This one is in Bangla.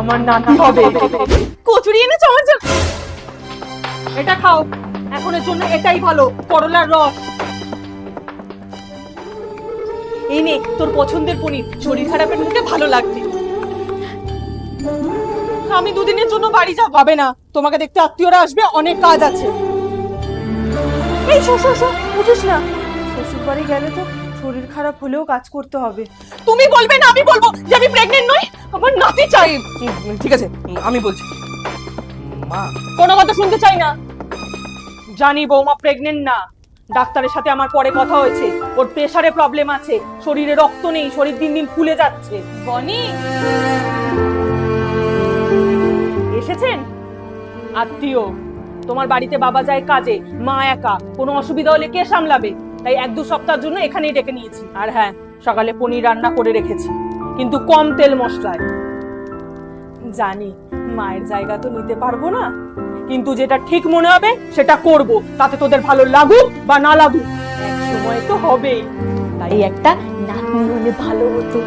আমার নাতি হবে। কচুরি এনেছো আমার জন্য? এটা খাও, এখনের জন্য এটাই ভালো, করলার রস। এই নে তোর পছন্দের পনির, শরীর খারাপের মুখে ভালো লাগবে। আমি দুদিনের জন্য বাড়ি যাব। হবে না, তোমাকে দেখতে আত্মীয়রা আসবে, অনেক কাজ আছে। এই শো শো শো, উঠিস না। শ্বশুর বাড়ি গেলে তো শরীর খারাপ হলেও কাজ করতে হবে। তুমি বলবে না আমি বলবো যে আমি প্রেগন্যান্ট নই? আমার নাতি চাই। ঠিক আছে, আমি বলছি। মা, কোনো কথা শুনতে চাই না। জানি বৌমা প্রেগন্যান্ট না, ডাক্তারের সাথে আমার পরে কথা হয়েছে। ওর প্রেসারে প্রবলেম আছে, শরীরে রক্ত নেই, শরীর দিন দিন ফুলে যাচ্ছে। বনি এসেছেন? আত্মীয়। তোমার বাড়িতে বাবা যায় কাজে, মা একা, কোনো অসুবিধা হলে কে সামলাবে? তাই 1-2 সপ্তাহের জন্য এখানেই ডেকে নিয়েছি। আর হ্যাঁ, সকালে পনির রান্না করে রেখেছি, কিন্তু কম তেল মশলায়। জানি মায়ের জায়গা তো নিতে পারবো না, কিন্তু যেটা ঠিক মনে হবে সেটা করব, তাতে তোদের ভালো লাগুক বা না লাগুক, এক সময় তো হবেই। তাই একটা নাতনি হলে ভালো হতো।